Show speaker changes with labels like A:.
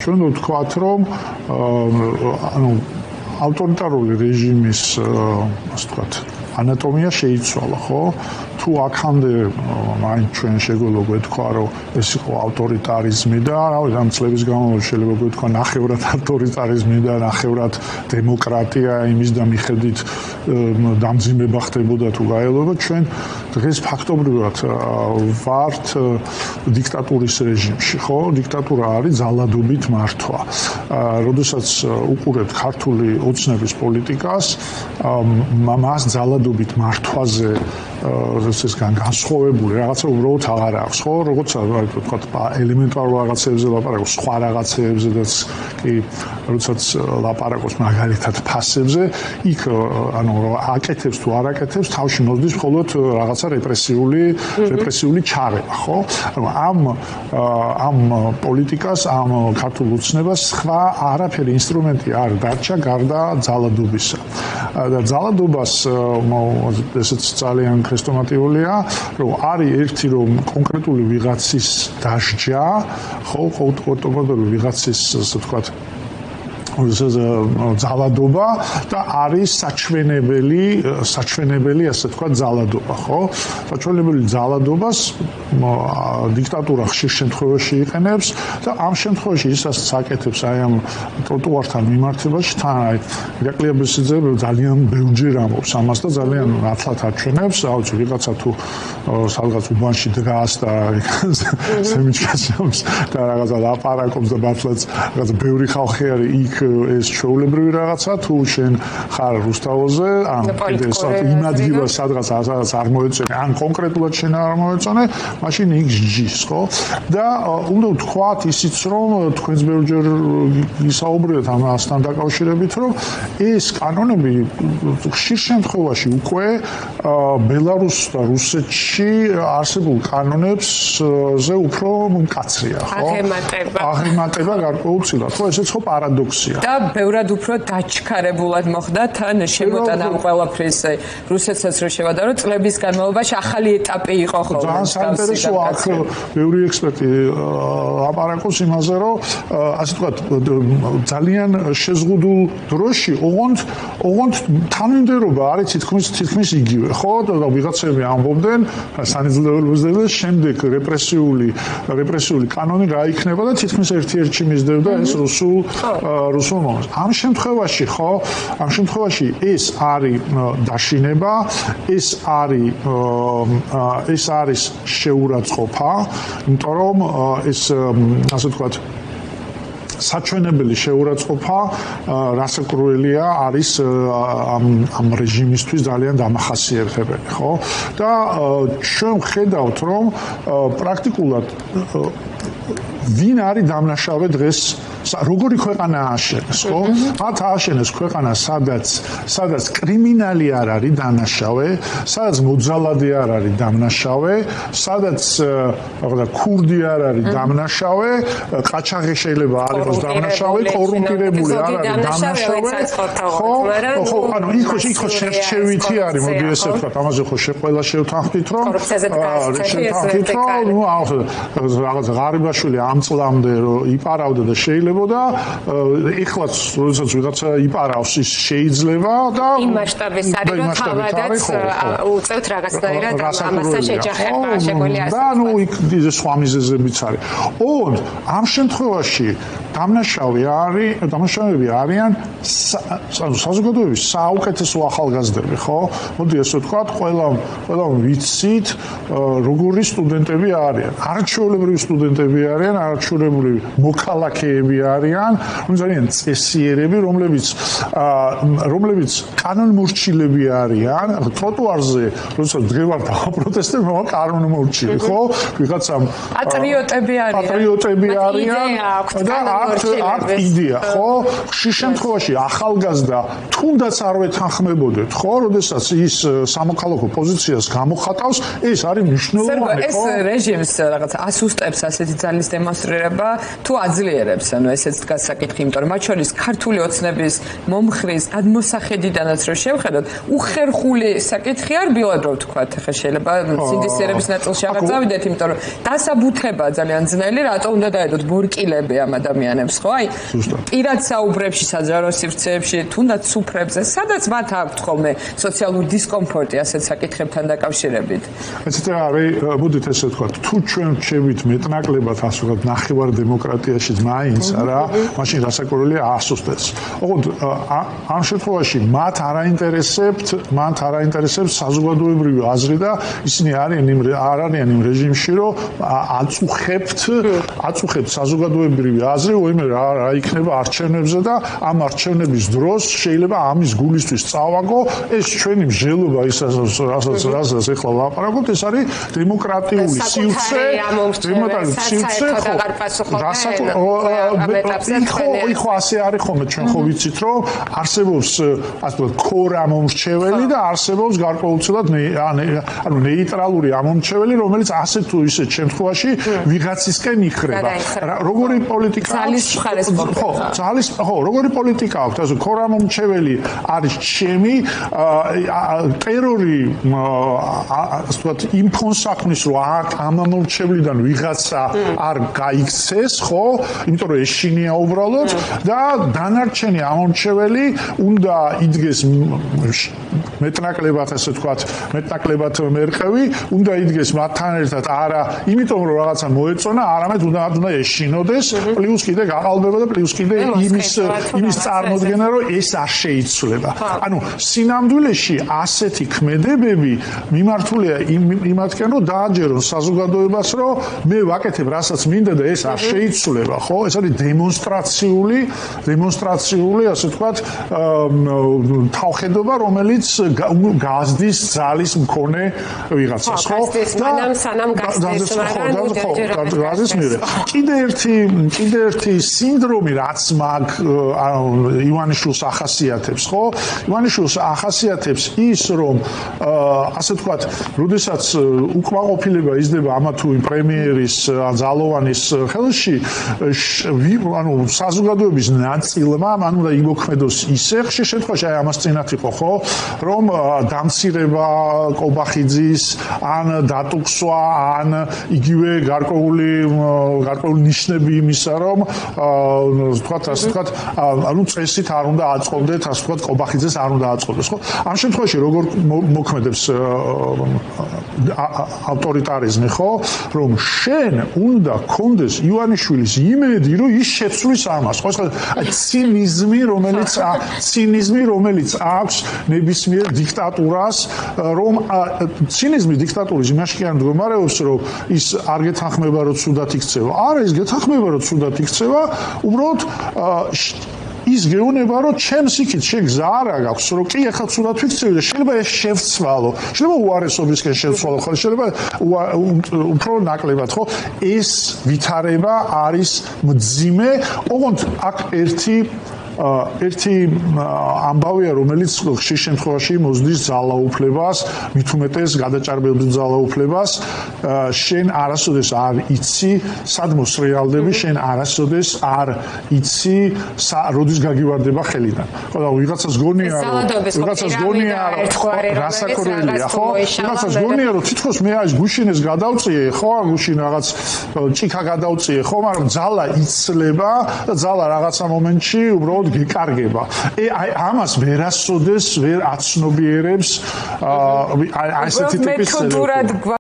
A: ჩვენ ვთქვათ, რომ ანუ ავტორიტარული რეჟიმის ასე ვთქვათ, ანატომია შეიცვალა, ხო? თუ აქამდე მაინც ჩვენ შეგვიძლია გვეთქვა, რომ ეს იყო ავტორიტარიზმი და რავი, ამ წლების განმავლობაში შეიძლება გვეთქვა ნახევრად ავტორიტარიზმი და ნახევრად დემოკრატია, იმის და მიხედვით დამძიმება ხდებოდა თუ გაელოება, ჩვენ დღეს ფაქტობრივად ვართ დიქტატურის რეჟიმში, ხო? დიქტატურა არის ძალადობით მართვა. როდესაც უყურებთ ქართული ოცნების პოლიტიკას, მას ძალადობით მართვაზე ეს განსხვავებული რაღაცა უბრალოდ აღარ აქვს, ხო? როგორც ვთქვათ, ელემენტარულ რაღაცებზე ლაპარაკობს, სხვა რაღაცებზედაც კი, როდესაც ლაპარაკობს მაგალითად ფასებზე, იქ ანუ აკეთებს თუ არ აკეთებს, თავში მოსდის მხოლოდ რაღაცა რეპრესიული ჩარევა, ხო? ამ პოლიტიკას, ამ ქართულ ოცნებას სხვა არაფერი ინსტრუმენტი არ დარჩა გარდა ძალადობისა. და ძალადობას ესეც ძალიან ქრესტომატიულია, რომ არის ერთი რომ კონკრეტული ვიღაცის დასჯა, ხო, ავტომატურად ვიღაცის, ასე ვთქვათ, ძალადობა და არის საჩვენებელი, ასე ვთქვათ, ძალადობა, ხო? საჩვენებელი ძალადობას დიქტატურა ხშირ შემთხვევაში იყენებს და ამ შემთხვევაში ისაც აკეთებს აი ამ ტროტუართან მიმართებაში, თან აი ირაკლი აბესიძე ძალიან ბევრჯერ ამბობს ამას და ძალიან ნათლად აჩვენებს, აუცი ვიღაცა თუ სადღაც უბანში დგას და სემიჩკაშობს და რაღაცა ლაპარაკობს და მართლაც რაღაც ბევრი ხალხი არის იქ ეს ჩვეულებრივი რაღაცა თუ შენ ხარ რუსთავოზე ან იმ ადგილას სადღაც არ მოეწონე ან კონკრეტულად შენ არ მოეწონე მაშინ იქ ჯის ხო და უნდა ვთქვათ ისიც რომ თქვენს ბევრჯერ ისაუბრეთ ამასთან დაკავშირებით რომ ეს კანონები ხშირ შემთხვევაში უკვე ბელარუსს და რუსეთში არსებულ კანონებზე უფრო მკაცრია ხო აღემატება გარკვეულწილად ხო ესეც ხო პარადოქსია
B: და ბევრად უფრო დაჩქარებულად მოხდა თან შემოტანა ამ ყველაფრის რუსეთსაც რო შევადარო წლების განმავლობაში ახალი ეტაპი იყო ხო
A: ძალიან საინტერესო აქ ბევრი ექსპერტი ლაპარაკობს იმაზე რომ ასე ვთქვათ ძალიან შეზღუდულ დროში ოღონდ თანმიმდევრობა არის თითქმის იგივე ხო და ვიღაცები ამბობდნენ სანიძლებელზე შემდეგ რეპრესიული კანონი გაიქნება და თითქმის ერთ-ერთი მისდევდა ეს რუსულ მომს. ამ შემთხვევაში ეს არის დაშინება, ეს არის შეურაცხყოფა, იმიტომ რომ ეს ასე ვთქვათ საჩვენებელი შეურაცხყოფა რასაკრუელია არის ამ რეჟიმისთვის ძალიან დამახასიათებელი, ხო? და ჩვენ ვხედავთ, რომ პრაქტიკულად ვინ არის დამნაშავე დღეს როგორი ქვეყანა ააშენეს, ხო? მათ ააშენეს ქვეყანა, სადაც კრიმინალი არ არის დამნაშავე, სადაც მოძალადე არ არის დამნაშავე, სადაც ქურდი არ არის დამნაშავე, ყაჩაღი შეიძლება არ იყოს დამნაშავე, კორუმპირებული არ არის დამნაშავე. ხო, ანუ იქ შევჩევითი არის, მოდი ესე ვთქვათ, ამაზე ხო ყველა შევთანხმდით, რომ რაღაც ღარიბაშვილი ამ წლამდე რომ იპარავდა და შეიძლება და ეხლაც როდესაც ვიღაცა იპარავს ის შეიძლება და
C: იმ მასშტაბის არის რომ თავადაც უწევთ რაღაცნაირად ამასთან შეჯახება შეგვიძლია
A: და ნუ იქ სხვა მიზეზებიც არის. ოღონდ ამ შემთხვევაში დამნაშავეები არიან საზოგადოების საუკეთესო ახალგაზრდები, ხო? მოდი ესე ვთქვათ, ყველა ვიცით როგორი სტუდენტები არიან. არაჩვეულებრივი სტუდენტები არიან, არაჩვეულებრივი მოქალაქეები არიან, ძალიან წესიერები, რომლებიც კანონმორჩილები არიან, ტროტუარზე, როდესაც დგევარ და პროტესტებ, კანონმორჩილი, ხო? ვიღაცამ
B: პატრიოტები
A: არიან და აქ იდეა, ხო? ხშირ შემთხვევაში ახალგაზრდა თუნდაც არ ვეთანხმებოდეთ, ხო? როდესაც ის სამოქალაქო პოზიციას გამოხატავს, ეს არის მნიშვნელოვანი,
B: ხო? ეს რეჟიმს რაღაც ასუსტებს ასეთი ძალის დემონსტრირება თუ აძლიერებს, ანუ ესეც დგას საკითხი, იმიტომ რომ მათ შორის ქართული ოცნების მომხრის გადმოსახედიდანაც რო შევხედოთ, უხერხული საკითხი არ ბილად რო ვთქვათ, ახლა შეიძლება სინდისიერების ნაწილში აღარ წავიდეთ, იმიტომ რომ დასაბუთება ძალიან ძნელი, რატო უნდა დაედოთ ბორკილები ამ ადამიანებს ადამიანებს, ხო? აი, პირად საუბრებში, საჯარო სივრცეებში, თუნდაც სუფრებზე, სადაც მათ აქვთ ხოლმე სოციალური დისკომფორტი ასეთ საკითხებთან დაკავშირებით.
A: ესეც არის, მოდით ესე ვთქვათ, თუ ჩვენ ვჩევით მეტნაკლებად ასე ვთქვათ, ნახევარ დემოკრატიაში მაინც არა, მაშინ რასაკვირველია ასუსტებს. ოღონდ ამ შემთხვევაში მათ არ აინტერესებთ საზოგადოებრივი აზრი და ისინი არ არიან იმ რეჟიმში, რომ აწუხებთ საზოგადოებრივი აზრი, რა იქნება არჩევნებზე და ამ არჩევნების დროს შეიძლება ამის გულისთვის წავაგო ეს ჩვენი მსჯელობა ის რასაც ეხლა ვლაპარაკობთ, ეს არის დემოკრატიული სივრცე, ხო ასე არის ხოლმე ჩვენ ხო ვიცით რომ არსებობს ასე ვთქვათ ქორა მომრჩეველი და არსებობს გარკვეულწილად ნეიტრალური ამომრჩეველი, რომელიც ასე თუ ისეთ შემთხვევაში ვიღაცისკენ იხრება. როგორი პოლიტიკა როგორი პოლიტიკა აქვს, ასე ქორა მომრჩეველი არის ჩემი ტერორი ასე ვთქვათ იმ ფონს საქმის რომ ამ მომრჩევლიდან ვიღაცა არ გაიქცეს, ხო? იმიტომ რომ ეშინია უბრალოდ და დანარჩენი ამომრჩეველი უნდა იდგეს მეტნაკლებად ასე ვთქვათ, მეტნაკლებად მერყევი, უნდა იდგეს მათთან ერთად არა, იმიტომ რომ რაღაცა მოეწონა, არამედ უნდა ეშინოდეს, პლუს კიდე გაყალბება და პლუს კიდე იმის წარმოდგენა, რომ ეს არ შეიცვლება. ანუ სინამდვილეში ასეთი ქმედებები მიმართულია იმათკენ, რომ დააჯერონ საზოგადოებას, რომ მე ვაკეთებ, რასაც მინდა და ეს არ შეიცვლება, ხო? ეს არის დემონსტრაციული, ასე ვთქვათ, თავხედობა, რომელიც გაზდის ძალის მქონე ვიღაცას, ხო?
C: სანამ გაზდის
A: კიდე ერთი სინდრომი, რაც ივანიშვილს ახასიათებს, ხო? ივანიშვილს ახასიათებს ის, რომ ასე ვთქვათ, როდესაც უკმაყოფილება იზრდება ამა თუ იმ პრემიერის ძალოვანის ხელში, ანუ საზოგადოების ნაწილმა მან უნდა იმოქმედოს ისე, ხშირ შემთხვევაში აი ამას წინათ იყო, ხო? რომ დამცირება კობახიძის, ან დატუქსვა, ან იგივე გარკვეული ნიშნები იმისა, რომ ვთქვათ, ასე ვთქვათ, ანუ წესით არ უნდა აწყობდეთ, ასე ვთქვათ, კობახიძეს არ უნდა აწყობდეს, ხო? ამ შემთხვევაში როგორ მოქმედებს ავტორიტარიზმი, ხო? რომ შენ უნდა გქონდეს ივანიშვილის იმედი, რომ ის შეცვლის ამას, ხო? ცინიზმი, რომელიც აქვს ნებისმიერ დიქტატურას, რომ ცინიზმი დიქტატურის იმაში კი არ მდგომარეობს, რომ ის არ გეთანხმება, რომ ცუდად იქცევა. არა, ის გეთანხმება, რომ ცუდად იქცევა, უბრალოდ ის გეუბნება, რომ ჩემს იქით შეგზა არა გაქვს, რომ კი ახლა ცუდად ვიქცევი და შეიძლება ეს შევცვალო. შეიძლება უარესობისკენ შევცვალო, ხოლმე შეიძლება უფრო ნაკლებად, ხო? ეს ვითარება არის მძიმე, ოღონდ აქ ერთი ამბავია, რომელიც ხშირ შემთხვევაში მოსდის ძალაუფლებას, მით უმეტეს გადაჭარბებულ ძალაუფლებას. შენ არასოდეს არ იცი, სად მოსრიალდები, შენ αρასოდეს არ იცი, როდის გაგივარდება ხელიდან. ხო და ვიღაცას გონია, რასაკვირველია, ხო? ვიღაცას გონია, რომ თითქოს მე აი გუშინეს გადავწიე, ხო? გუშინ რაღაც ჭიქა გადავწიე, ხო? მაგრამ ძალა იცლება და ძალა რაღაცა მომენტში უბრალოდ გეკარგება. აი ამას ვერასოდეს ვერ აცნობიერებს აი ესეთი ტიპის